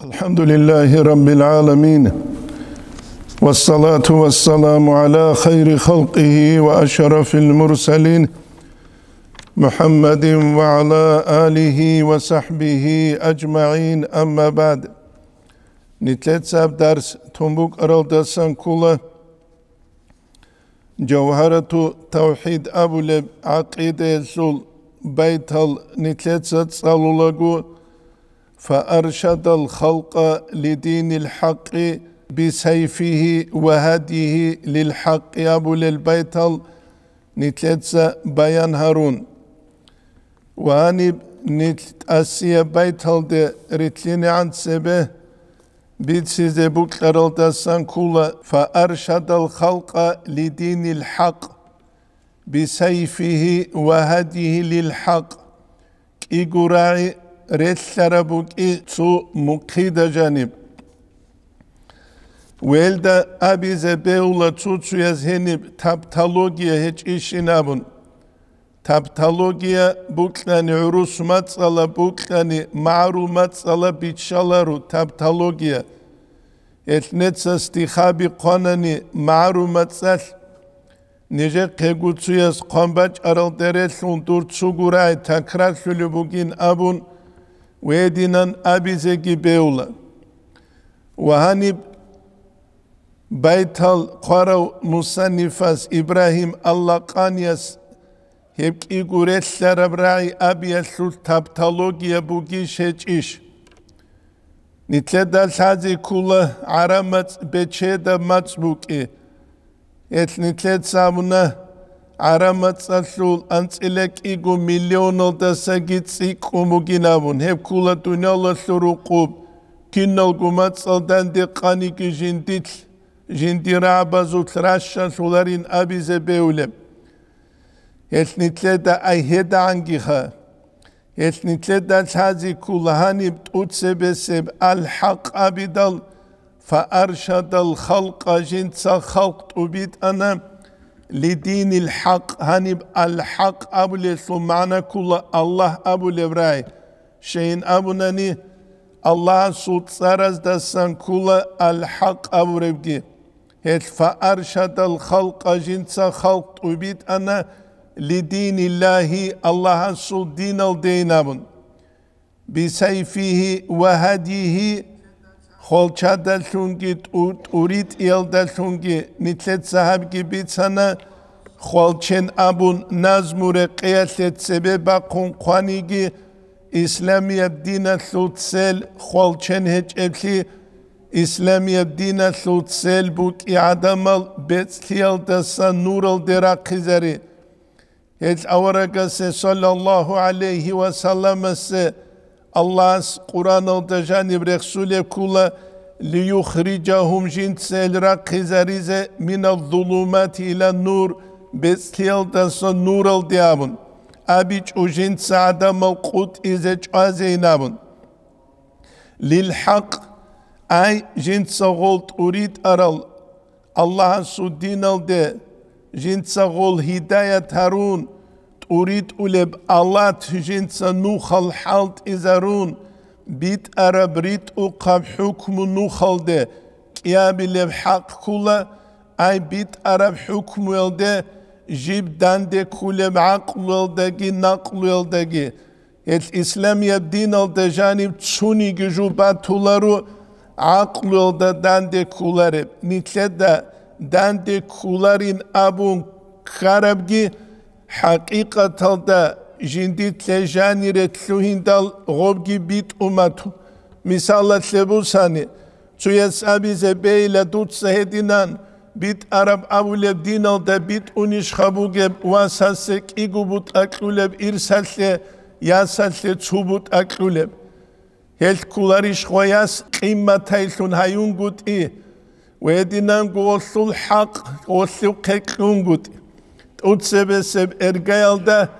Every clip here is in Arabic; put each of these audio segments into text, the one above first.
الحمد لله رب العالمين والصلاة والسلام على خير خلقه وأشرف المرسلين محمد وعلى آله وصحبه أجمعين أما بعد نتلتساب درس تنبوك أرالدسان كله جوهرة توحيد أبو لب عقيدة سول بيتل نتلتسات صالولغو فأرشد الخلق لدين الحق بسيفه وهديه للحق أبو للبيتل نتلتسا بيان هارون واني نتأسيا بيتل دي رتلين عن سبه بيتسيزي بوكرال دسان كولا فأرشد الخلق لدين الحق بسيفه وهديه للحق إيقراعي رتلربوك تو مقيدة جانب ويلدا أبي زبيولا توتو يزهنب تابتالوجيا هج إشينابون تابتالوجيا بوكلاني عروس ماتسالا بوكلاني معلومات سالا بيتشالارو تابتالوجيا اتنتسا استخابي قاناني معلومات سال نيجي قيقوتسوياس قنباج أرال درسلون دور تسوغوراي تاكرار سلوبوغين أبون ويدينان أبي زيجي بيولا وهاني بيتال قارو مصنفاس إبراهيم الله قانياس هبكي قريش لربراعي أبي السول تابتالوجيا بوغي شيش نتلدال سازي كولا عرامات بيتشيدا ماتسبوكي نتلد سامونا عرامات ساسول أنسلك إيغو مليون دساقيت سيكو مغينابون هب كولا دنيا الله سروقوب كينال قمات سالدان دي قانيكي جنديت جندي رعبازو تراشا سولارين أبي زبيولم نتلدا أي هدا عنجيها نتلدا سازي كولا هاني بتوتسبسب الحق أبدال فأرشد الخلق جنسا خلق تبيد أنا لدين الحق هنب الحق أبو لسو معنى كل الله أبو لبراي شين أبو ناني الله سوت سارز دسان كل الحق أبو ربجي فأرشد الخلق جنسا خلق تبيد أنا لدين الله الله سوت دين الدين أبو بسيفه وهديه خالچا دلشونگی تورید ایل دلشونگی نتلت صاحب کی بیت سنا خالچن ابون نظمور قیاست سبب قنقانیگی اسلامی دین سوتسل خالچن هج ابلی اسلامی دین سوتسل بوک اعدامل بتسلیل دسان نورل دراقیزری هج اورگاس صلی الله علیه و سلم سه الله قرآن الدجانب رسول كله ليخرجهم جنس الرقيزاريز من الظلمات إلى النور بسيل دس النور الديابون أبيج وجنس عدم القوت إذا جازينابون للحق أي جنس غول أريد أرال الله سودين الدي جنس غول هداية هارون أريد أولب الله تجنس نوخل حالت إزارون بيت أرب ريت أقاب حكم نوخل ده كيابي لب حق كله أي بيت أرب حكم ولده جيب دانده كله عقل ولدگي نقل ولدگي الإسلام يبدين الده جانب تسوني جوبات تولارو عقل ولده دانده كولارب نتلده دانده كولارين أبون خربگي حقيقة دا جندي تلجاني رتلوهين دال غوبجي بيت أماتو مثالة تلبوساني تويس أبي زبيلة دوت سهدينان بيت عرب أبو لبدينال دا بيت أونيش خابوغب واساسك إيقو بوت أكلولب إرسالة ياسالة تسوبوت أكلولب هلت كولاريش خوياس قيمة تايلون هايون قوت إيه ويدينان قوصل الحق قوصل قيقلون قوت أتسبسب إرجال ده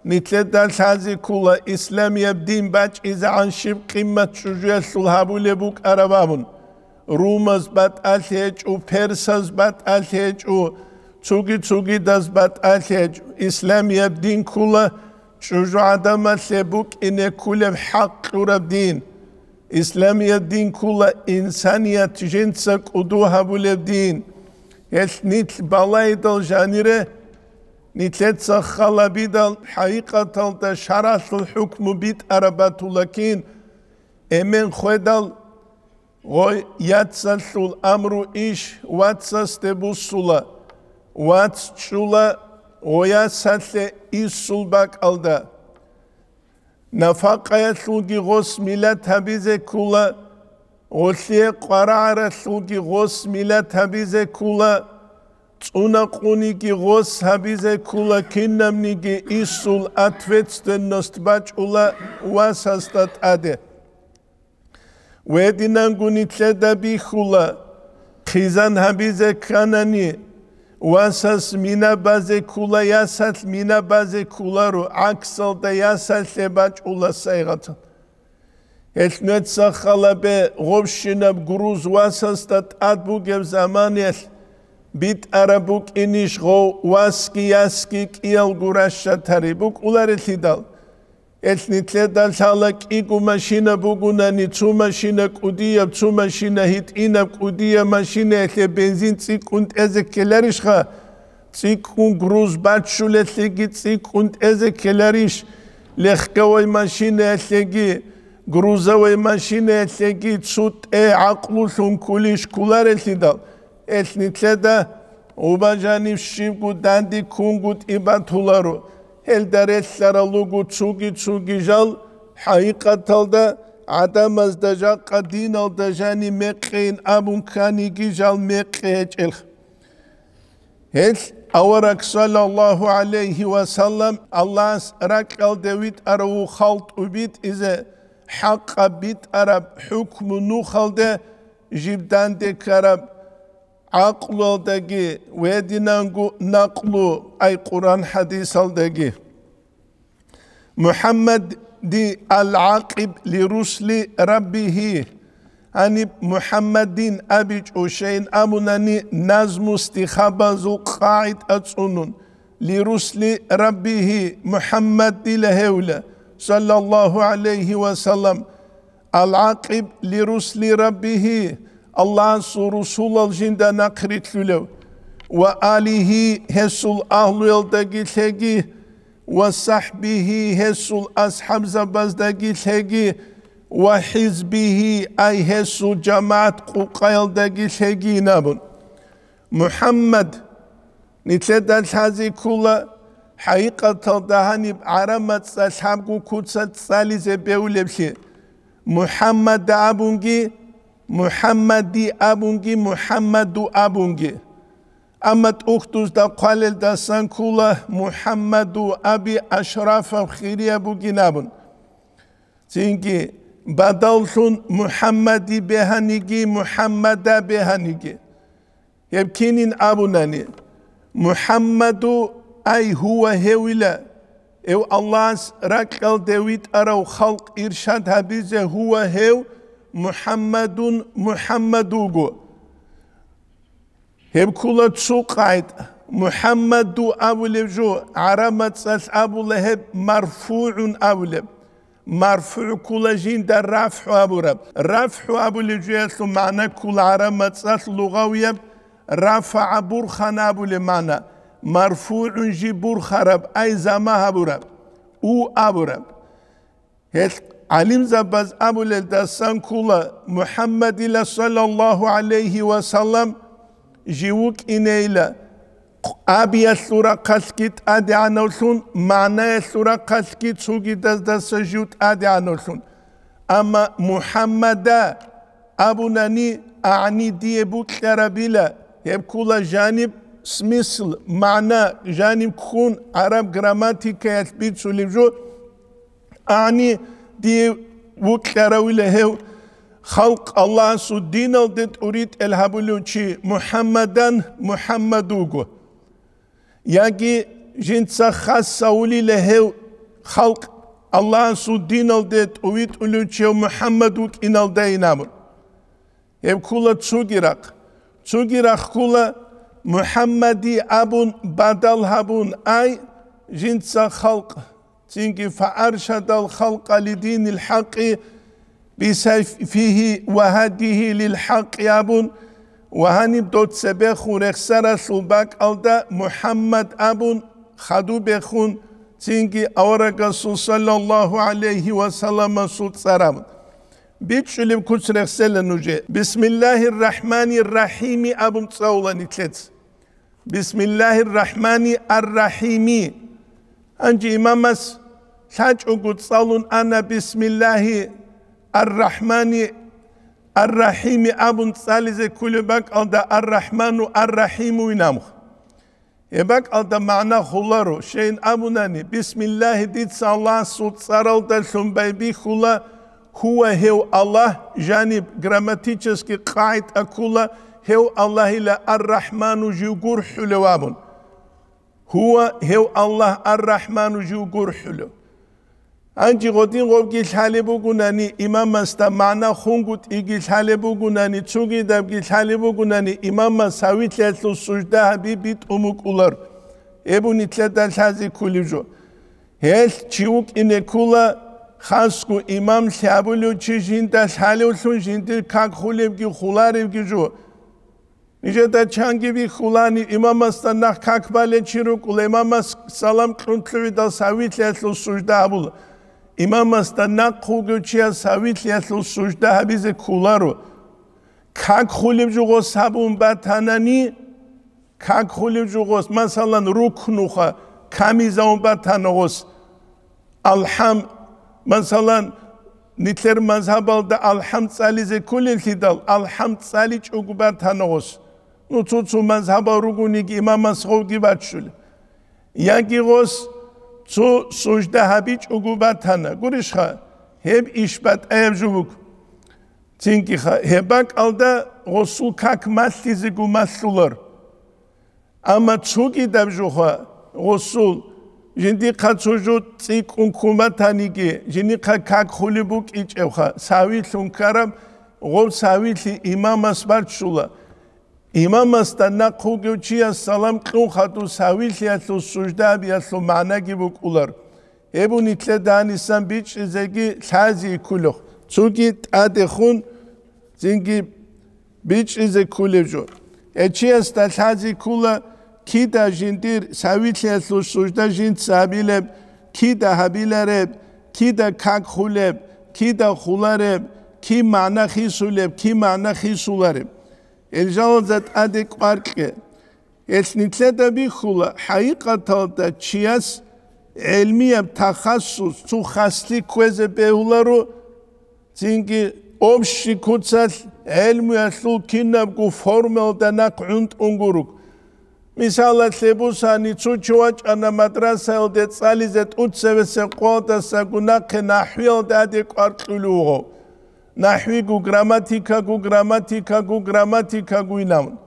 نتلدال سازي كولا إسلام يبدين باج إذا عن شب قمة شجوع سلحابو لبوك أربابون رومز بات ألهج و پرسز بات ألهج و تسوغي داز بات ألهج إسلام يبدين كولا شجوع عدم لبوك إنه كل حق ربدين إسلامية دين كل إنسانية جنسة قدوها بولدين نتل بالايدل جانيره نتلت سخلا بيدل حقيقة شرط الحكم بيت أربات لكن أمن خدل غوي يتسل الأمر إيش واتسستبوسولا واتشولا وياسل إيسول باك ألدا نفاق يثلوغي غوس ميلات هبيزة كولا غوثي قرار يثلوغي غوس ميلات هبيزة كولا تسونا قونيغي غوس هبيزة كولا كنمنيغي إيسول أتفتستن نستباج أولا واسستات أده ويدنانغو نتلدا بيخولا خيزان هبيزة كاناني واساس مينا بازي كولا ياسات مينا بازي كولا رو عكسل دا ياسات لباج اولا سايغتا النت سخلا بي غوبشنا بغروز واساس تات ادبوغ زمانيل بيت ارابوك انيش غو واسكي ياسكي كيال غوراشا تاري بوك اولا رتيدال نتلدال سالك إيقو ماشينا بوغونا نتسو ماشينا كوديا بتسو ماشينا هيت إينا كوديا ماشينا إتلي بنزين تسيكونت إزي كلاريشخا تسيكون غروز باتشو لتلقي تسيكونت إزي كلاريش لخكوي ماشينا إتلقي غروزاوي ماشينا إتلقي تسوت عقلو ثم كوليش كولار إتلدال نتلدا وباجاني فشيبكو داندي كونغوت إباتولارو هل درسلر لوگو چوگی جال حقیقت دا عدم از دجا قدین ال دجانی مقین ابون کانیگی جال مقه چلخ هل اورک صلی الله علیه و سلم الله رک ال دوید ارو خالط وبيت إذا حق بيت عرب حكم نو خالده جبدان دي كرب عقل دگی ودینانگو نقلو ای قرآن حدیث دگی محمد دي العاقب لرسل ربه أني محمدين أبيج أوشين أمناني نظم استخابة ذو قاعد أتصنون لرسل ربه محمد دي لهولة صلى الله عليه وسلم العاقب لرسل ربه الله رسول الجند نقرت له وآله هسل أهل يلدقي وصحبه هسل أصحاب زبزدقي وحزبه أي هسل جماعة قوقايل دقي نابن محمد نتلدى هذه كلها حقيقة دهاني عرمت أصحابكو كتسات ساليزة بيولبشي محمد أبونجي محمدي أبونجي محمد أبونجي أمت أختوز دا قالل دا سانكولا محمد أبي أشراف خيري أبوجي نابن تينجي بدلتون محمدي بهانيجي محمد بهانيجي يبكينين أبوناني محمد أي هو هولا أو الله ركال دويت أرو خلق إرشاد هبيزة هو هو محمد محمدوغو هب كل تسوقعد محمد أولب جو عرمت ساس أبو لهب مرفوع أولب مرفوع كل جين در رفع أبو رب رفع أبو لجوية معنى كل عرمت ساس لغوية رفع برخان أبو لمعنى مرفوع جي برخ رب أي زما أبو رب أو أبو رب علم زباز أبو للدسان كل محمد صلى الله عليه وسلم جيوك إنيلا أبي السورة قسكت أدي عنوسون معنى السورة قسكت سوغي دس جوت أدي عنوسون أما محمد أبو ناني أعني دي بوك لربيلا يبكولا جانب سميسل معنى جانب كون عرب جراماتيكا يثبت سوليبجو أعني دي بوك لربيلا خلق الله سدين الدت أريد الهبلوشي محمدان محمدوغو ياجي جنسا خاصة ولي له خلق الله سدين الدت أريد الهبلوشي محمدوك إن الدينامر يبكولا تسوغيراق كولا محمدي أبون بدل هبون أي جنسا خلق تنجي فأرشد الخلق لدين الحق بسيفه وهديه للحق يابون وهنيب دوت سبخون اخسر سلباك الدا محمد أبون خدو بخون تنجي أورغسو صلى الله عليه وسلم سوت سرام بيتشلم كسر اخسر نوجي بسم الله الرحمن الرحيم أبون تصولا نتلت بسم الله الرحمن الرحيم أنجي إمامس لاج أقول صالون أنا بسم الله الرحمن الرحيم أبون صالز كل باك ألدا الرحمن الرحيم وينامخ يباك ألدا معنى خلارو شين أبوناني بسم الله ديت الله صوت صارل دلهم بيبي خلا هو الله جانب грамматически قاعد أكولا هو الله إلى الرحمن جوجور حلو أبون هو الله الرحمن جوجور حلو أنجي غدين غوبكي حالبوغوناني إمام استا معنا خونغوت إيجي حالبوغوناني تسوغي دابكي حالبوغوناني إمام ساويت لاتلو سجده حبيبيت أموك أولار إبو نتلتا الحازي كوليجو هل تشيوك إني كولا خاصكو إمام شابولو تشيشين دا حالو سنشين دي كاك خوليبكي خولاريبكي جو نيجا دا چانگي بي خولاني إمام استا نخ كاك بالي چيروك ولا إمام سلام كنتلوي دا ساويت لاتلو سجده حبولا İmam Aslan'dan kuvgöçüye savitliyatul sucda habize kularo. Kak hulibjugos sabun batanani, kak hulibjugos masalan ruknuha, kamizan batanogos. Alham, masalan nitler mazhabalda alham salize kulil hidal, alham salic ugubatanogos. Nututsu mazhaba rugunik imam asrovgi batşul. Yagigos, تو سجده هبیچ عقوبت هنه گوریش خواه هب ایشبت ایب جوک تینکی خواه هبک alda غسول کک مسلیزی گو مسلولر اما چوکی دب جو خواه غسول جندی قد سجو تیک انکومت هنیگی جندی قد کک خولی بوک ایچ ایب خواه ساویت لنکرم غب ساویت لی امام اسبرد شولا İmam Aslan'na kuvgöçüye salam kılın hatu saviliyatlu sucdabiyatlu mana gibi kular. Ebu nitle danisan biç zeki sazi kuluk. Çünkü adehun zingi biç zeki kulevjo. Eçiyas da sazi kula ki da jindir saviliyatlu sucda jind sabileb ki da habilareb ki da kak huleb ki da hulareb ki mana hisuleb ki mana hisulareb. الجوازات أديك أركي إثنيتلا بيخولا حقيقة دا تشياس علمية بتخصص تخصصي كوزة بيهولارو تينكي أبشي كوتسال علمي أسلو كينا بقو فورمال دا ناق عند أنغوروك مثالا تلبوساني تشوچواج أنا مدرسة الدت ساليزت أتسوسي قوة ساقو ناق نحويل دا أديك أركيلوغو نحوي گو گراماتيكا گو ينام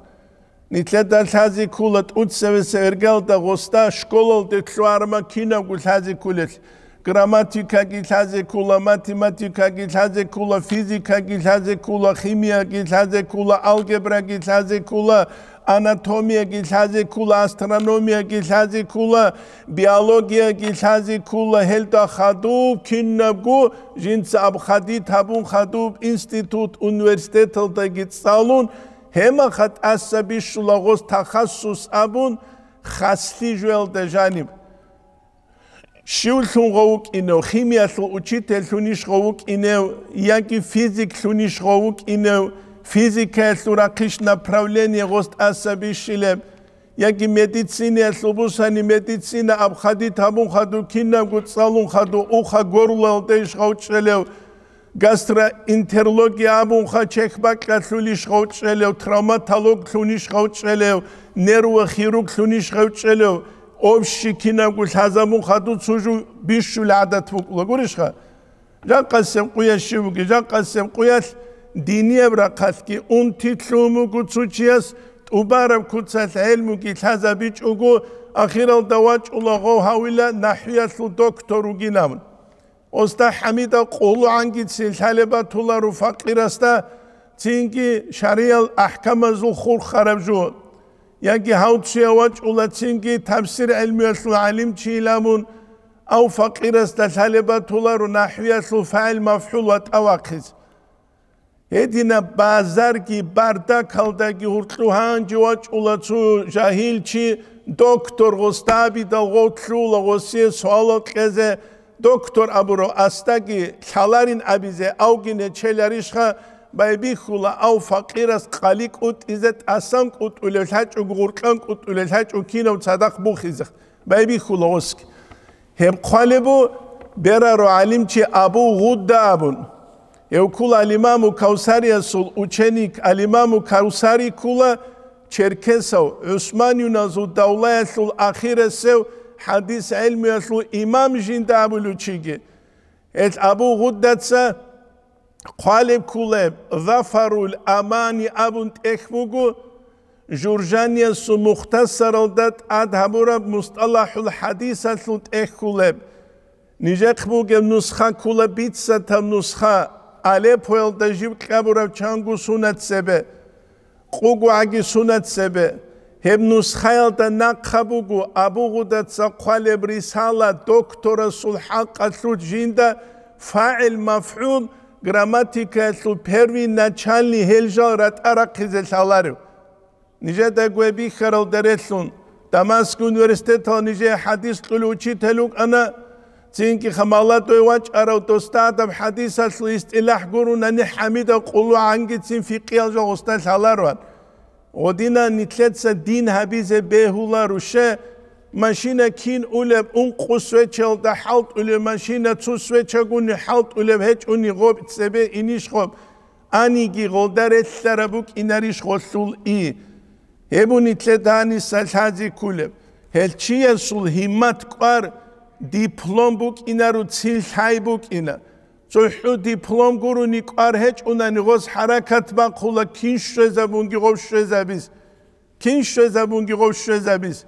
نتلتا الحازي كولت أتسوس إرقال دا غستا شكولل دا كلوارما كينا گو الحازي كولت گراماتيكا گي الحازي كولا ماتيماتيكا گي الحازي كولا فيزيكا گي الحازي كولا خيميا گي الحازي كولا الجبرا گي الحازي كولا أناتوميا گي الحازي كولا أسترونوميا گي الحازي كولا بيولوجيا گي الحازي كولا هلتا خدوب كينا گو جنس أب خدي تابون خدوب إنستيتوت أونيفرسيتة دا گيت سالون هما خد أسابي شلاغوز تخصص أبون خاصلي جوال دا جانب شول ثون غوك إنو خيميا ثو учитель ثونيش غوك إنو ياكي فيزيك ثونيش غوك إنو فيزيكا ثو راقيش направление غوست أسابي شلب ياكي ميديسينيا ثو بوساني ميديسينا أب خدي تابون خدو كينا قد صالون خدو أوخا غورلال ديش غوت شلو غاسترا انترولوجيا أبون خا چكباك ثوليش غوت شلو تراوماتولوج ثونيش غوت شلو نيرو خيروك ثونيش غوت شلو أوبشي كنا قول هزامون خدو تسوجو بيشو العادات فوق لغوريشخا جا قسم قويا شوكي جا قسم قويا دينية براقاتكي اون تيتلومو قد سوچياس تبارب كتسات علمو كي تهزا بيش اوغو أخيرا الدواج أولاغو هاولا نحوية دكتورو جنامن أستا حميدا قولو عنكي تسيل طالبات تولارو فقيراستا تينكي شريع الأحكام زو خور خراب جو ياكي هاو تشيواج أولا تينكي تفسير علمي العلم تشيلامون أو فقيراستا طالبات تولارو نحوية فاعل مفعول وتأواخذ Hedina bazargi barda kaldagi hurtluhan jiwaç ulaçu jahilçi doktor gostabi da gotlula gosie soalat keze doktor aburo astagi çalarin abize avgine çelerişha baybihula av fakiras qalik ut izet asan ut ulelhaç ugurkan ut ulelhaç ukina sadak bukhizak baybihula osk hem qalebu beraro alimçi abu gudda abun Evkula alimamu Kavsariya sul učenik alimamu Kavsari kula Çerkesav Osman Yunazu davlaya sul ahiresev hadis ilmiya sul imam jindabuluçigi et Abu Guddatsa qalib kuleb zafarul amani abunt ekvugu Jurjaniya sul muhtasaraldat adhabura mustalahul hadisa sul ekkuleb Nijekbugem nuskha kula bitsa tam nuskha Aleppo'l da jibkaburav changu sunat sebe, qugu agi sunat sebe, heb nuskhayal da naqabugu Abu Guddatsa qaleb risala doktora sul haqqa sul jinda fa'il maf'ul gramatika sul pervi nachalni heljal rat araqizel alaru. Nije da gwebi kharal dereslun Damascus Universiteto nije hadis quluchi teluk ana Çünkü hamalat oyvaç arautostadam hadis aslı istilah guruna ne hamida qulu angitsin fiqiyalca ustalar var. Odina nitletse din habize behula ruşe maşina kin uleb unqusve çelda halt ule maşina tusve çaguni halt ule hiç uni gob sebe iniş gob ani gi goldaret tarabuk inariş gosul i. Hebu nitledani salhazi kuleb. Helçiye sul himmat qar diplom buk inaru tsilhay buk ina. Çoğu diplom guru nikar hiç ona nigos harakat ba kula kinş rezabungi goş rezabiz. Kinş rezabungi goş rezabiz.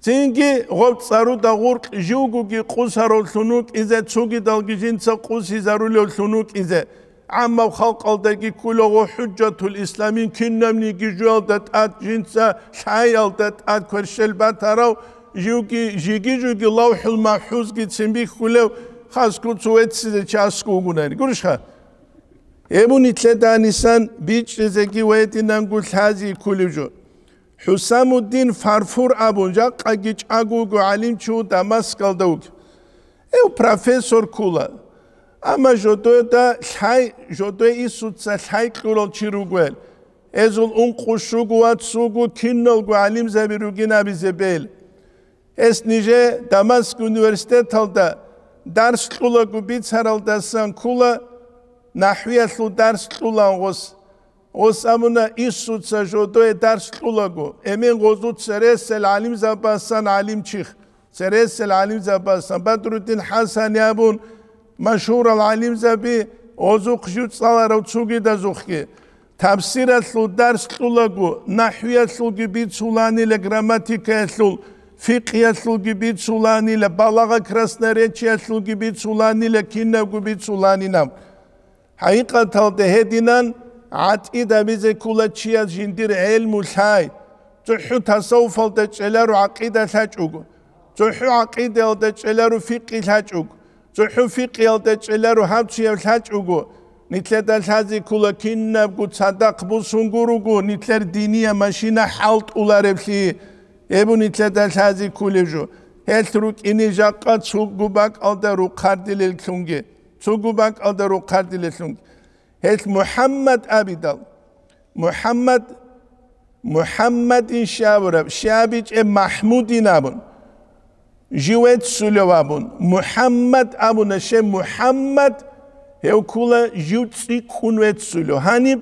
Çünkü gob saru da gurk jugu ki qusarol sunuk ize tsugi dalgijinsa qusi zarul sunuk ize. Amma xalq aldagi kulo hujjatul islamin kinnemni gijual dat at jinsa shayal dat at kershel bataraw Jugi lawhul mahfuz gitsin bir kulev khasku tsuetsize chasku gunani guruşha Ebu nitledanisan biç rezeki veyetinden gulhazi kulevju Husamuddin Farfur abunca qagiç agugu alim çu Damaskal'da profesor kula ama jododa shay jodoy isutsa shay kurol çirugwel ezul unqushugu atsugu kinnolgu alim zabirugina bizebel Es nije Damask Üniversitetalda ders qulagu bitsaraldasan kula nahviyatlu ders qulan os amuna isutsa jodoy ders qulagu emin gozut seresel alim zabasan alim çix seresel alim zabasan Badruddin Hasan yabun maşhur al alim zabi ozuq jut salara tsugi da zuqki tafsiratlu ders qulagu nahviyatlu bitsulani le gramatikatlu Fiqhiyatlu gibi tsulanile, balaga krasnareçiyatlu gibi tsulanile, kinna gibi tsulanina. Haqiqatalda hedinan atida bize kulaçiyat jindir ilmul hay. Zuhu tasavvufalda çeleru aqida saçugu. Zuhu aqidalda çeleru fiqhi saçugu. Zuhu fiqhiyalda çeleru hamçiyat saçugu. Nitledal hazi kula kinna bu sadak bu sungurugu. Nitler diniye maşina halt ularevli. Ebu nitledal hazi kulevju. Heltruk ini jaqqa tsugubak aldaru qardilel klungi. Tsugubak aldaru qardilel klungi. Helt Muhammad abidal. Muhammadin şavurab. Şabic Mahmudin abun. Jivet sulevabun. Muhammad abun. Muhammad hevkula jutsi kunvet sulev. Hanib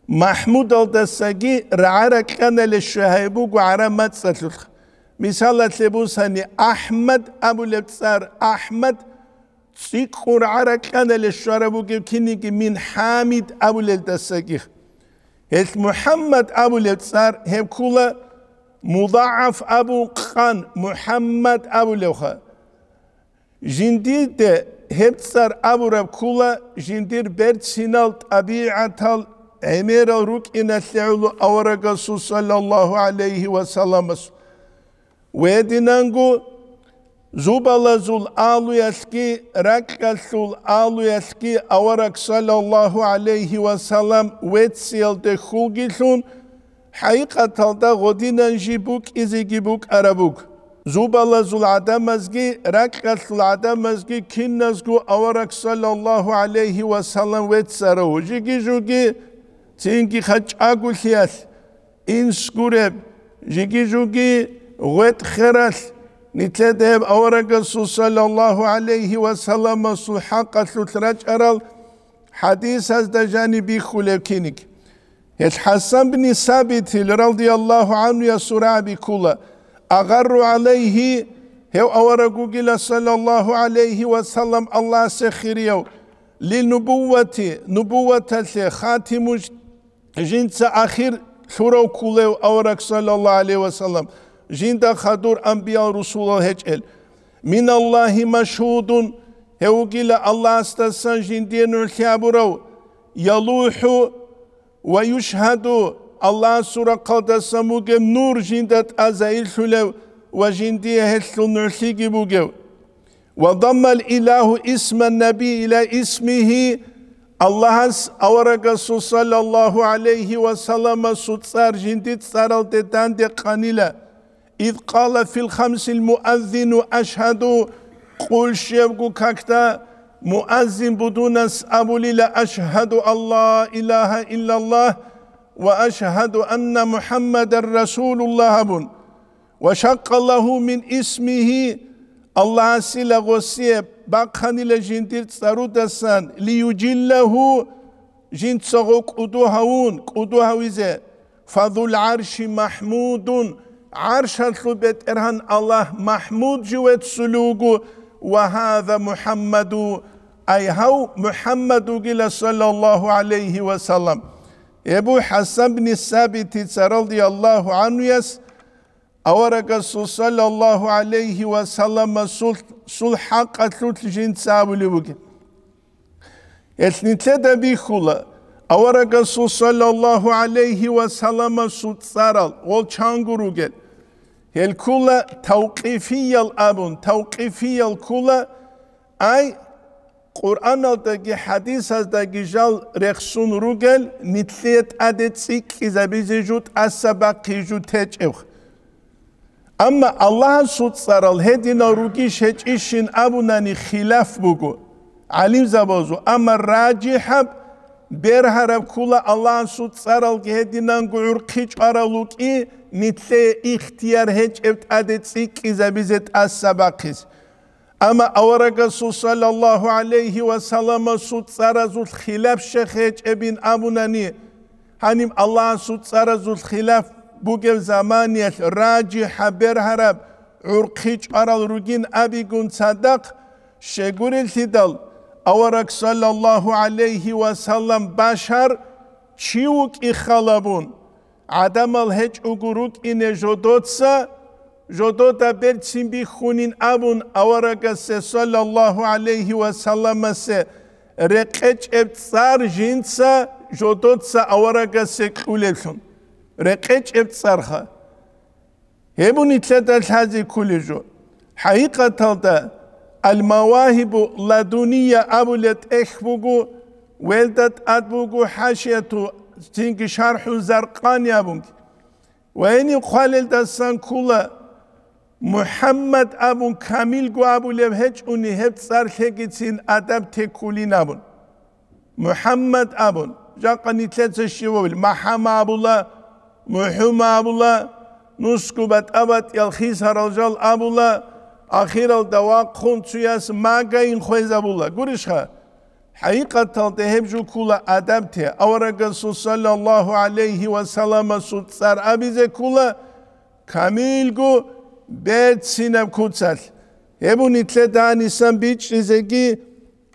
Mahmud al-Dasagi ra'ara kanale şahibu gu'ara matsatluk. Misalat lebus hani Ahmed Abu Lebsar Ahmed sikur ra'ara kanale şarabu kini ki min Hamid Abu Lebsagi. Het Muhammad Abu Lebsar hem kula mudaaf Abu Khan Muhammad Abu Lebkha. Jindir de hepsar Abu Rab kula jindir bert sinal tabiatal Emir ruk inas'ulu awragasu sallallahu aleyhi ve sellem. Ve dinangu Zubalazul aluyalki rakkasul aluyalki avarak sallallahu aleyhi ve sellem vetsiyelde hulgilun haqiqatalda godinan jibuk izigibuk arabuk. Zubalazul adamazgi rakkasul adamazgi kinnazgu avarak sallallahu aleyhi ve sellem vetsarahu. Jigi jugi tingi khachaguliyal inskureb jigi jugi vet kheral نتلدب أورق صلى الله عليه وسلم سلحق سلطرج أرال حديث هذا جانبي خلقينك الحسن بن ثابت رضي الله عنه يسرع بكلا أغر عليه هو أورق صلى الله عليه وسلم الله سخيريو للنبوة نبوة خاتم جنس أخير ثرو كله أورق صلى الله عليه وسلم جندا خدور أنبياء رسول هجل من الله مشهود هوجل الله استسان جندين الخابرو يلوح ويشهد الله سورة قدس موجب نور جندت أزايل حلو وجندي هسل نرسيجي بوجو وضم الإله اسم النبي إلى اسمه الله أورق صلى الله عليه وسلم ستصار جندت سارل تدان دي قانيلة إذ قال في الخمس المؤذن أشهد قل شيبكو كاكتا مؤذن بدون أبو للا أشهد الله إله إلا الله وأشهد أن محمد رسول الله بن وشق له من اسمه الله سلا غسيب باقاني لجندير تسارودسان ليجله جند سغوك قدوهاون قدوهاويزي فذو العرش محمود عرش الثبت إرهان الله محمود جوات سلوغو وهذا محمد أي هو محمد صلى الله عليه وسلم أبو حسن بن الثابت رضي الله عنه يس أورق صلى الله عليه وسلم سلحق أثلت جنس أولوك يتنتدى بيخولا أورق صلى الله عليه وسلم سلسارل والشانغروغل الكولا توقيفية الأبن توقيفية الكولا أي قرآن الدقي حديث الدقي جال رخصون روغل نتليت أدتسيك إذا بيزيجوت أسباقي جو تجيوخ أما الله سلسارل هدينا روغي شجيشين أبناني خلاف بوغو عليم زبازو أما راجحب برهرب كولا الله سلسارل هدينا غور قيج أرالوك نتلي اختيار هج ابت أدتسيك إذا بيزت السباقيس أما أورق صلى الله عليه وسلم سلسارزو الخلاف شخيج ابن أبناني هنم الله سلسارزو الخلاف بوغل زمانية راجح برهرب عرقيج أرال روغين أبي قن صدق شغور الثدل أورق صلى الله عليه وسلم بشر چيوك إخالبون عدم الهج أغروك إن جودوتسا جودوتا برسين بخونين أبون أورقس صلى الله عليه وسلم سي رقج ابتصار جنسا جودوتسا أورقس كوليشون رقج ابتصارها هبون اتلتا الحازي كوليجو حقيقة المواهب لدنيا أبولت إخبوغو ولدت أدبوغو حاشيتو تنك شرح زرقان يابونك وين يقال الدسان كولا محمد أبون كامل جو أبو لبهج أني هبت صار لقيتين أدب تكولين أبون محمد أبون جاقا نتلت الشيوال محمد أبو الله محمد أبو الله نسكبت أبت يلخيص رجال أبو الله أخير الدواق خنسياس ماقين خويز أبو الله قرشها حقيقة تهبجو كولا أدبته أورق صلى الله عليه وسلم سلسار أبيزي كولا كامل جو بيت سينب كوتسال هبو نتلدان إسان بيج رزقي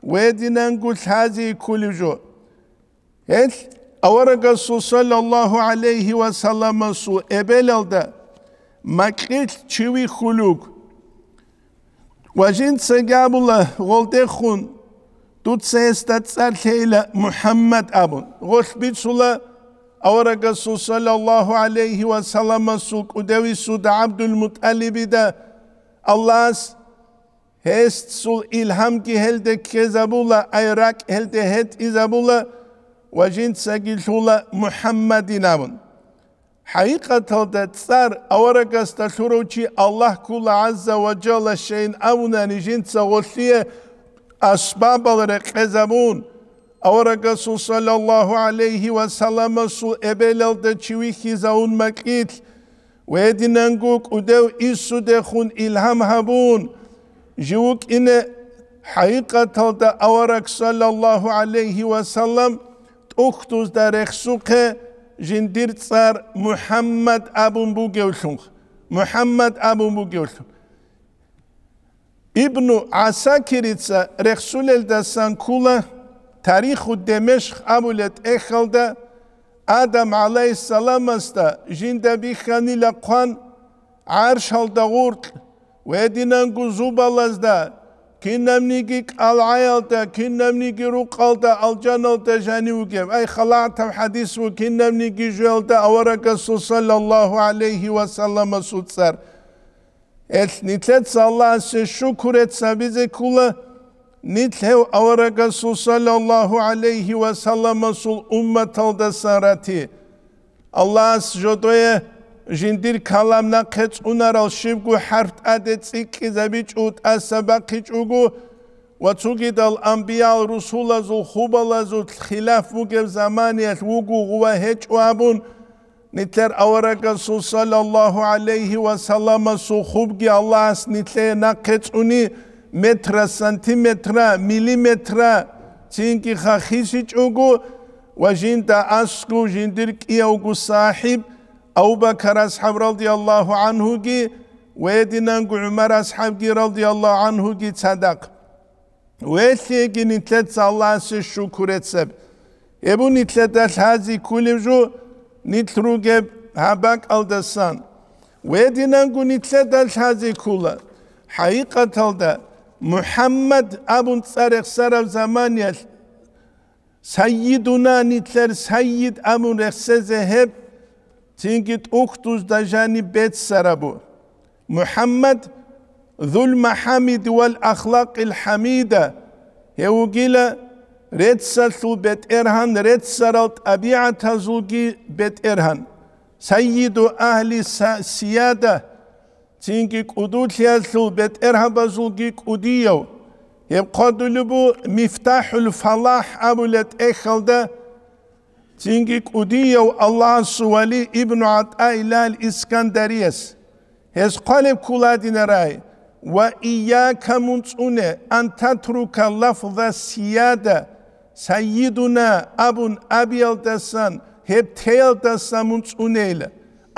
ويدنان قلت هذه كل جو أورق صلى الله عليه وسلم سو إبلال دا مكريت چوي خلوق وجين سيقاب الله غلطيخون توت سيستتصال ليلة محمد أبون غش بيتسولا أورق صلى الله عليه وسلم سوق ودوي سود عبد المطلب دا الله هست سول إلهام كي هلده كزابولا أيراك هلده هت إزابولا وجين ساقلولا محمد نامن حقيقة هلده تصار أورق استشروشي الله كل عز وجل الشيء أونا نجين سغلثية أسباب الرقزابون أورق صلى الله عليه وسلم سول إبلال ده چويخي زاون مكيت ويدنانقوك ودو إسو دخون إلهام هبون جوك إن حقيقة هلده أورق صلى الله عليه وسلم تأختوز دا رخصوك جندير تصار محمد أبو بوغيولون محمد أبو بوغيولون ابن عساكر رخصول الدسان كولا تاريخ دمشق أبولت إخلده آدم عليه السلام استا جندا بيخاني لقوان عرش هلده غورت ويدينانقو زوبالازدا كنم نيجيك العيالتا كنم نيجي روقالتا الجنالتا جانيوكيب أي خلعتم حديث وكنم نيجي جوالتا أورك صلى الله عليه وسلم سوتسر نتلت صلى الله شكرت سابيزي كولا نتلو أورك صلى الله عليه وسلم سول أمة الدسارتي الله جدوية جندير كلامنا قطع ونرال شبكو حرف أدت سيكي زبيج أوت أسباقيج أوغو وتوجد الأنبياء الرسول زو خوبالا زو الخلاف موجب زمانية وغو غواهج وابون نتلر أورق صلى الله عليه وسلم سو خوبجي الله نتلر نقطعني متر سنتيمتر مليمتر تينكي خاخيشيج أوغو وجندا أسكو جندير كي أوغو صاحب أبو بكر أصحاب رضي الله عنه جي ويدنانقو عمر أصحاب جي رضي الله عنه جي تصدق ويثيجي نتلت الله الشكر تسب يبو نتلت الهازي كل جو نتروجب هباك الدسان ويدنانقو نتلت الهازي كله حقيقة الدا محمد أبو تصارق سرب زمانيا سيدنا نتلر سيد أبو رخصة ذهب تنجد أختوز دجاني بيت سربو محمد ذو المحامد والأخلاق الحميدة هيوغيلا ريت سلسل بيت إرهان ريت سرلت أبيعة زوجي بيت إرهان سيد أهل السيادة تنجد أدود يسل بيت إرهان زوجي كوديو يبقى دلبو مفتاح الفلاح أبو لت إخلده تنجيك أديو الله سوالي ابن عطاء الله الإسكندريس هز قالب كولادين راي وإياك منصونة أن تترك لفظ السيادة سيدنا أبو أبيل دسان هب تيل دسان منصونة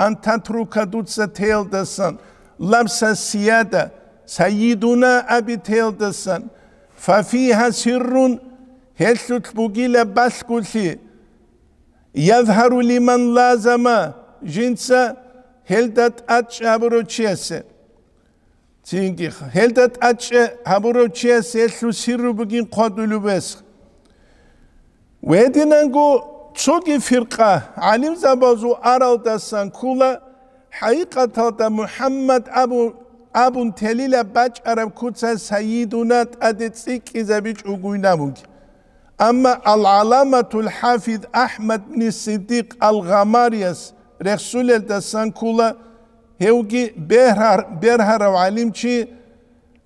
أن تترك دوتس تيل دسان لبس السيادة سيدنا أبي تيل دسان ففيها سر هلت بقيل بسكولي يظهر لمن لازم جنسا هلدت أتش هبروتشيس تينجيخ هلدت أتش هبروتشيس يسلو سيرو بجين قدلو بس ويدينانقو تشوكي فرقة علم زبازو أرال دسان كولا حقيقة دا محمد أبو تليل باج عرب كوتسا سيدونات أدتسيك إذا بيج أقويناموك أما العلامة الحافظ أحمد بن الصديق الغماريس رسول الدسان كولا هيوغي بيرهر وعلمشي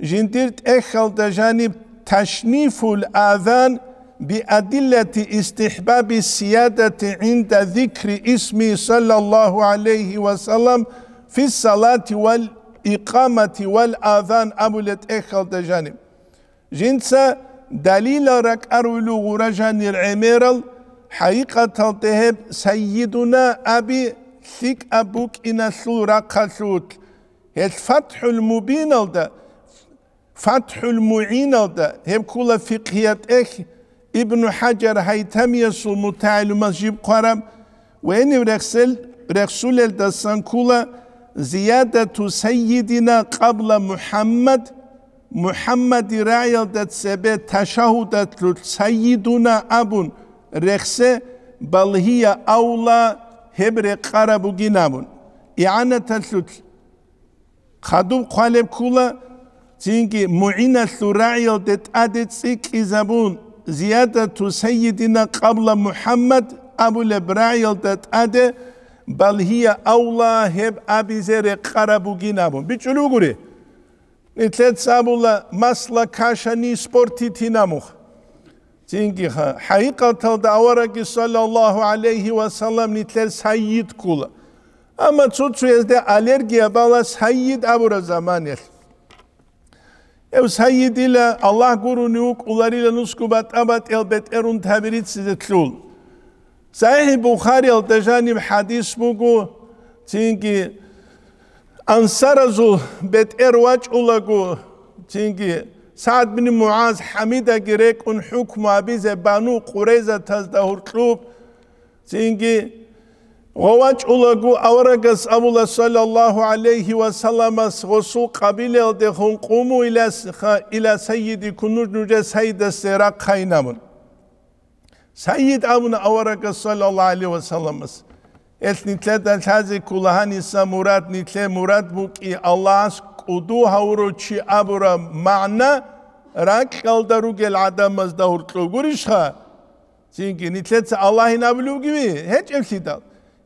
جنديرت إخل دجانب تشنيف الآذان بأدلة استحباب السيادة عند ذكر اسمه صلى الله عليه وسلم في الصلاة والإقامة والآذان أبولت إخل دجانب جنسا دليل رك أرولو غرجان العميرل حقيقة التهب سيدنا أبي ثيك أبوك إن سورة قصوت الفتح المبين ده فتح المعين ده هم كل فقهية ابن حجر هيتمي المتعلم مسجد قرم وإن رسول الدسان كل زيادة سيدنا قبل محمد رايل دات سبت تشهدت سيدنا أبون رخصة بل هي أولى هبر قرب جنابون إعانة تلت خدوب قالب كولا تينكي معينة ثراعي وتتأدت سيك إزابون زيادة سيدنا قبل محمد أبو الإبراعي وتتأدت بل هي أولى هب أبي زير قربو جنابون بيشلو قولي نتلت سابولا مسلا كاشاني سبورتي تناموخ تينكي حقيقة دعورك صلى الله عليه وسلم نتلت سيد كولا أما تسوتسو يزده ألرجيا بالا سيد أبو زمانيل Ev sayyidile Allah gurunu kullarıyla nuskubat abat elbet erun tabirit size tlul. Sahih Bukhari al-Tajanim hadis bugu çünkü ansarazu bet ervaç ulagu çünkü Sa'd bin Muaz Hamida gerek un hukma bize Banu Qureyza tazdahur tlub çünkü Gavaç ulagu avragas Abula sallallahu aleyhi ve sellemas Resul kabile de hunqumu ila seyyidi kunur nuce seyyide sera kaynamun. Seyyid abuna avragas sallallahu aleyhi ve sellemas. Et nitlet el-hazi kulahan issa murad nitle murad bu ki Allah'as kudu havru çi abura ma'na rak kaldaru gel adamaz da hurtlu gurişha. Çünkü nitletse Allah'ın ablu gibi hiç evsidal.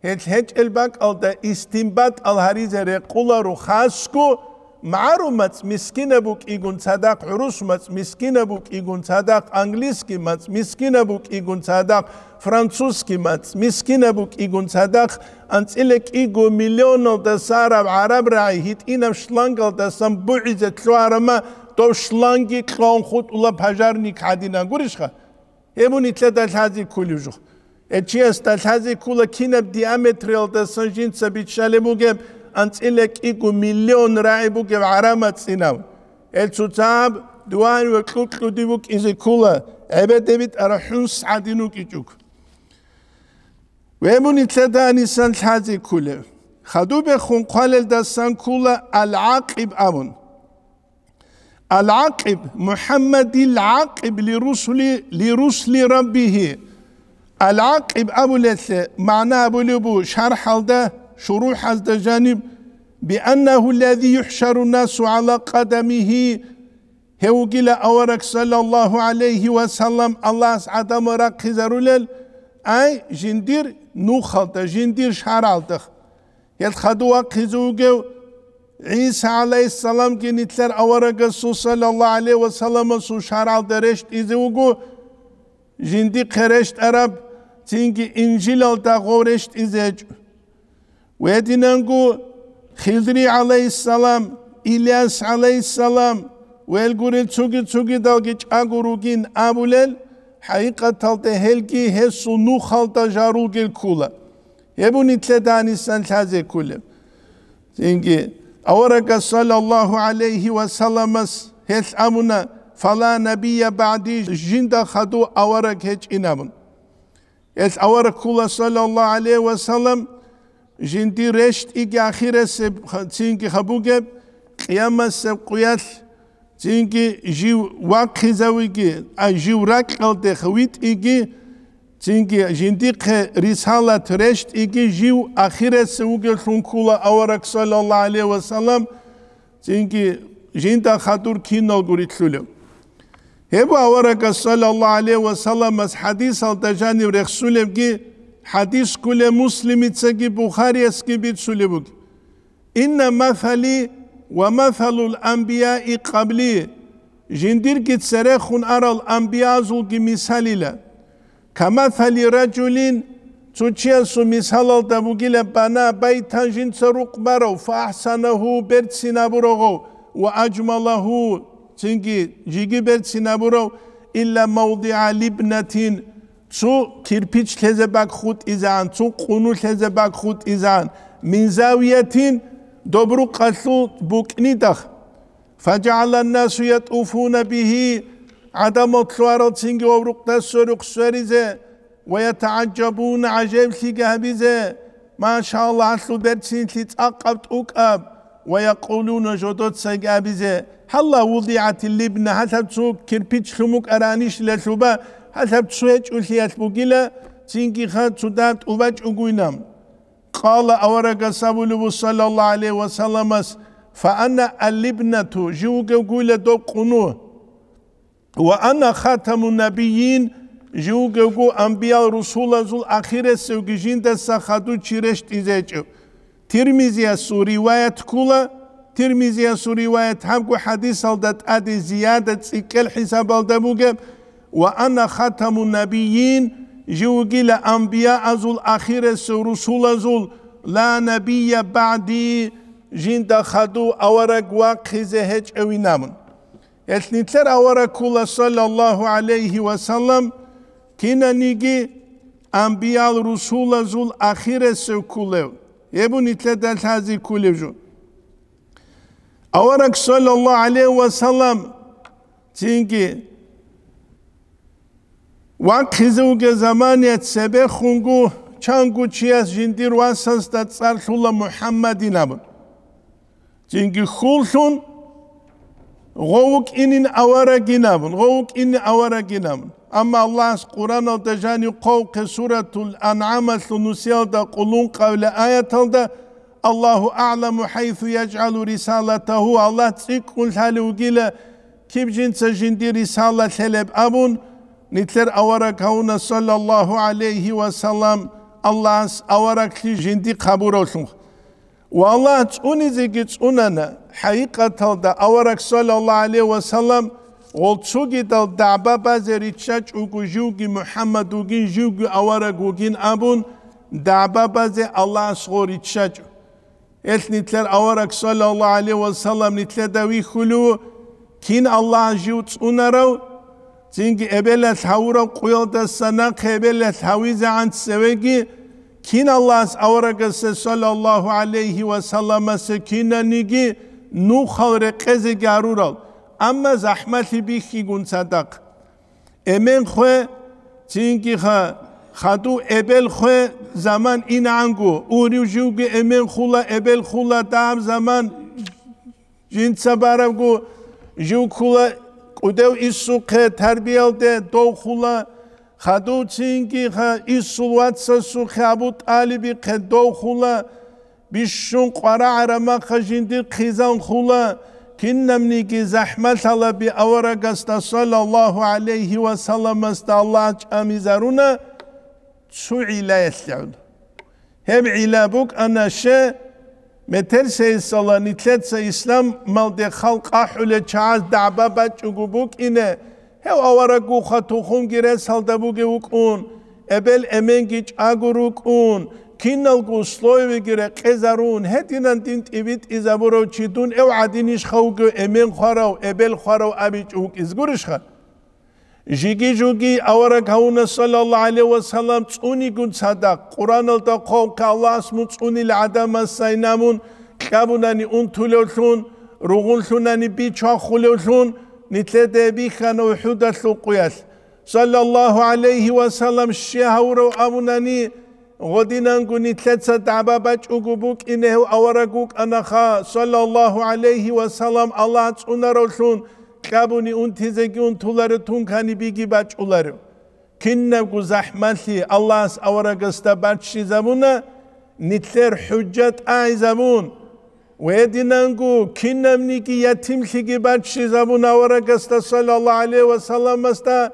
هيك الباك أو دا استنباط الهريزة رقولا رخاسكو معرومات مسكينة بوك إيقون صداق عروس مات مسكينة بوك إيقون صداق أنجليسكي مات مسكينة بوك إيقون صداق فرانسوسكي مات مسكينة بوك إيقون صداق أنت إلك إيقو مليون دا سارب عرب راعي هيت إنام شلانقل دا سنبوعيزة تلوارما تو شلانقي كلون خود الله بحجارنيك حدينا قرشخا يبون إتلاد الهازي كل يجوخ Eçiyas talhazi kula kinab diametrel da sanjin sabit şalebugeb antilek igu milyon raibugeb aramat sinav. El tutab duan ve klutlu dibuk izi kula ebedebit arahun sa'dinuk ijuk. Ve bu nitledani san talhazi kula. Khadube khun qalel da san kula al-aqib amun. Al-aqib Muhammadil aqib li rusli rabbihi. العاقب أبو لث معناه أبو لبو شرح ده شروح هذا جانب بأنه الذي يحشر الناس على قدمه هو قيل أورك صلى الله عليه وسلم الله عدم رق زرولل أي جندير نوخلت جندير شارالتخ يتخدوا قزوجو عيسى عليه السلام كنتلر أورك صلى الله عليه وسلم سو شارال درشت إزوجو جندي قرشت عرب تينكي إنجيل التا غورشت إزاج ويدينانكو خضري عليه السلام إلياس عليه السلام ويلقوري تسوكي دالكي أغوروكين أبولل حقيقة تالتا هلكي هسو نوخالتا جاروكي الكولا يبو نتلداني سنتازي كولا تينكي أورك صلى الله عليه وسلم هل أمنا فلا نبي بعدي جند خدو أورك هج إنامن يس أورك كلا صلى الله عليه وسلم جندي رشت إيجي آخرة سب تينكي خبوجب قيامة سب قيال تينكي جيو واقع زويجي أجيو راكل دخويت إيجي تينكي جندي رسالة رشت إيجي جيو آخرة سوجل كلا أورك صلى الله عليه وسلم تينكي جند خدور كينال قريتلو هبو أورك صلى الله عليه وسلم حديث التجانب رسولم كي حديث كل مسلم تسجي بخاري اسكي بيتسولبوك إن مثلي ومثل الأنبياء قبلي جندير كي تسرخون أرى الأنبياء زوكي مثالي لا كمثل رجل تشيسو مثال التبوكي لبنا بيتا جنس رقبرو فأحسنه برتسنا برغو وأجمله تنكي جيجبرت سنابورو إلا موضع لبنة تو كيربيتش لزباك خود إزان تو قنوش لزباك خود إزان من زاوية دبرو قتلو بوكنيدخ فجعل الناس يطوفون به عدم اطلوار تنكي وبروك تسورك سوريزة ويتعجبون عجب لقابزة ما شاء الله عسلو برتسين تتأقبت أكاب ويقولون جدود سيقابزة هلا وضعت اللبنة حسب تسوق كربيتش لموك أرانيش لشوبا حسب تسويج أوليات بوغيلا تنكي خاد سودات وباج أقوينام قال أورق سابولو صلى الله عليه وسلم فأنا اللبنة جوجو قولة دو قنوه وأنا خاتم النبيين جوجو أنبياء رسول زول أخير سوجين دسا خدو تشيرشت إزاجو ترمزي سو رواية كولا ترمزي سو رواية همكو حديث الدت أدي زيادة سيكل حساب الدبوغب وأنا خاتم النبيين جوجي لأنبياء زول أخير سو رسول زول لا نبي بعدي جين خدو أورق واقخزه هج أوي نامن يتنتر أورق كولا صلى الله عليه وسلم كنا نيجي أنبياء رسول زول أخير سو كولو يبو نتلدل هذه كولو أورق صلى الله عليه وسلم تيجي واقخزه زمان يتسبه خونغو چانگو چیاس جندیر واساس داد سرخولا محمدی نبود. چنگی خولشون غوک اینین آوارگی نبود. غوک این آوارگی نبود. اما الله قرآن الدجاني قوق سورة الأنعام الثنوسية دا قلون قول آيات دا الله أعلم حيث يجعل رسالته الله تسيقون الحالي وقيل كيف جنس جندي رسالة ثلب أبون نتلر أورك هون صلى الله عليه وسلم الله أورك جندي قبور olsun. والله توني زيجي توننا حقيقة دا أورك صلى الله عليه وسلم والتوجي دا دعبا بازري تشاج وجو جوجي محمد وجين جوجي أورك وجين أبون دعبا بازي الله صغوري تشاج. نتلر أورك صلى الله عليه وسلم نتلر داوي خلو كين الله جوت أونرو زينجي إبلت هورا قيل دستنا قبلت هويزة عن سويجي كين الله أورك صلى الله عليه وسلم سكينة نيجي نو خلق قزي جارورال أما زحمة بيخي جون صدق إمن خو زينجي خدو إبل خو زمان إن عنكو أوريو جوجي إمن خلا إبل خلا دام زمان جين سباركو جو خلا ودو إسوق تربية دو خلا خدو تينكي إسوات سوق أبو طالب دو خلا بيشون قرا عرما خجندي خيزان خلا كنا منيكي زحمة الله بأورق صلى الله عليه وسلم است الله أميزارونا شو علا يسلعون هم علا بوك أنا شيء متر سيصلا نتلت سيسلام مال خلق أحول چاز دعبا بچ بوك إنه هو أورقو خطوخون جرس هل دبوك اون ابل امنگيچ اگروك اون كينالگو سلوي وگره قزارون هدينان دينت إبيت إزابورو چيدون او عدينيش خوگو امن خورو ابل خورو أبيچ اوك إزگورش خوا جيجي جوگي أورق هون صلى الله عليه وسلم توني قن صدق قرآن التقوم كالله اسمه توني العدم السينامون كابوناني انتولوشون رغولشوناني بيچا خولوشون نتلده بيخان وحودة قياس صلى الله عليه وسلم الشهور أموناني غدينانكو نتلده دعبا باچ اگبوك إنه أورقوك أنخا صلى الله عليه وسلم الله تونروشون كابوني انتزاقي انتولارو تونكاني بيجي باچ اولارو كننكو زحمتي الله أورقستا باچي زمونا نتلر حجت آي زمون ويدينانكو كنمنيكي يتيم لكي باچي زمون أورقستا صلى الله عليه وسلم استا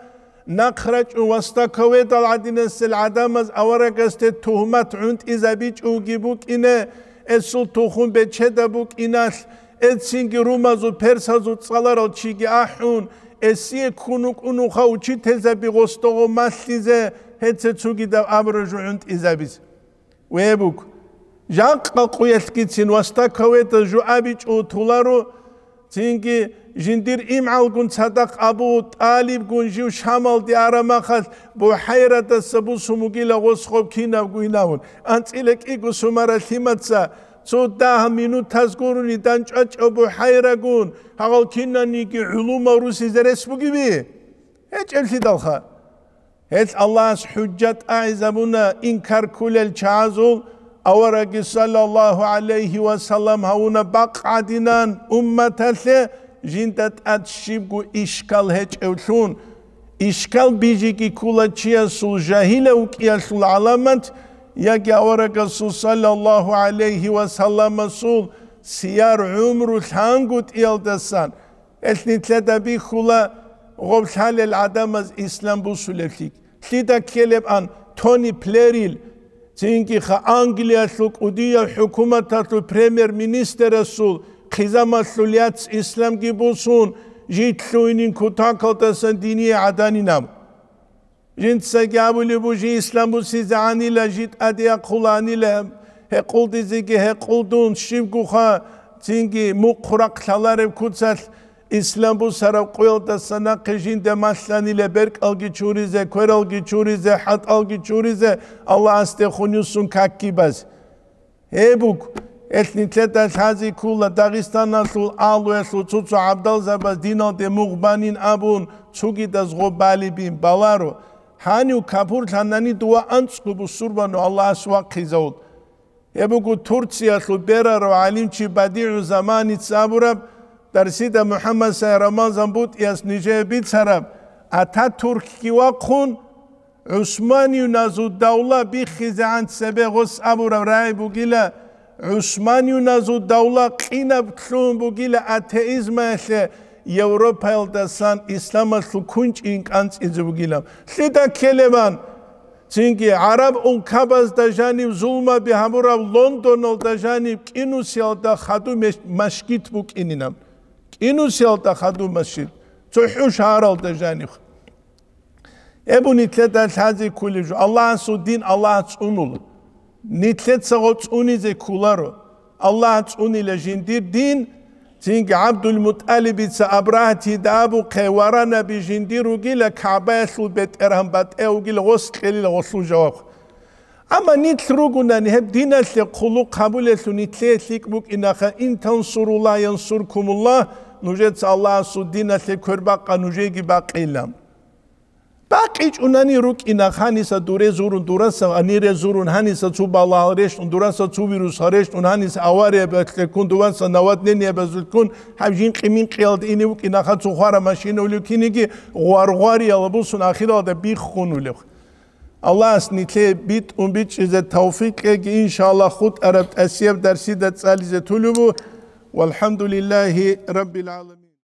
نخرج وستا كويت العدينس العدامز أورقستا تهمت عند إذا بيج اوگيبوك إنه اسل تخون بچه بوك إناش اتسينجي رومازو پرسازو تصالارو چيگي احون اسيه كونوك اونوخا وچي تزابي غستوغو ماسليزه هتسه تسوگي دو امرجو عند إزابيز ويبوك جاق قويتكي تسين وستا كويتا جو ابيج او تولارو تسينجي جندير إمعال قن صدق أبو طالب قن جيو شامل دي آراماخاز بو حيرة سبو سموغي لغسخوب كينا بقويناون أنت إلك إيقو سمارا ثيمتسا سو ده مينوت تذكروني دانچاچ أبو حيرة قن هاقل كينا نيكي علوم روسي زرس بقبي هيج ألسي دالخا هيج الله حجت أعزمنا إنكار كل الچازول أورق صلى الله عليه وسلم هاونا بقع دينان أمتاله جنتت أتشيبكو إشكال هيج أولون إشكال بيجيكي كولا تشياسول جاهلة وكياسول العلامات يجي أورق صلى الله عليه وسلم سول سيار عمرو ثانغوت إلدسان النتلة بيخولا غوبشال العدم از إسلام بوسولفليك لذا كلب عن توني بليريل تينكي خا أنجليا سوك وديا حكومة تاتو بريمير مينيستر سول خزامة سوليات إسلام جيبوسون جيت سوينين كوتاكل تسان دينية عداني نام جنت سجابو لبوجي إسلام بوسيزاني لا جيت أديا قولاني لا هقول ديزيكي هقول دون شيبكو خا تينكي مقرق سالارب كوتسال İslam bu sarı koyulda sana kışında maslani berk algı çurize, kör algı çurize, hat algı çurize, Allah aste xunyusun kakki baz. Hebuk, etnikletel hazi kula, Dağistan nasul, alu esul, tutsu abdal zabaz, dinal de muğbanin abun, çugi da zgobali bin, balaro. Hani kapur tanani dua ansku bu surbanu, Allah aswa kizavud. Hebuk, Turciya su beraro, alimçi badi'u zamani saburab, درسید محمد صلی رمضان بود از نیجه بیت سرم اتا ترکی و خون عثمانی و نزود دوله بیخیزه عند سبه غص ابو رای بگیله عثمانی و نزود دوله قینه بکلون بگیله اتئیزم اشه یوروپا الدستان اسلام اصل کنچ این کنچ ایزه بگیلم سیده کلمان چونکه عرب اون کباز دا جانب ظلمه به همورا لندن دا جانب اینو سیال دا خدو مشکیت بک اینینم اینو سیال دا خدو مشکیت تو حوش هارال دا جانب Ebu nitlet hazi kuliju. Allah'ın su din Allah'ın unulu. Nitlet sağot unize kularo. Allah'ın unile jindir din. Çünkü Abdülmuttalib ise abrahati dabu kevarana bi jindiru gile Kabe'ye su bet erhambat ev gile goskelile goslu cevap. Ama nitrugunan hep dinasle kulu kabul etsu nitletlik buk inaka intansurullah yansurkumullah. Nujet Allah'ın su dinasle körbakka nujegi baqilam. Bakiç unani ruk ina hanisa dure zurun durasa anire zurun hanisa çubalar reş durasa çuvirus hareş hanisa avare bekle kun duvansa navat ne bezulkun havjin qimin qiyad ini ruk ina khatsu khara mashine ulukini ki gwargwari yalbusun akhira da bi khunulu Allah asnitle bit bit size tevfik ki inşallah khut arab asyab dersi de tsalize tulubu velhamdülillahi rabbil alamin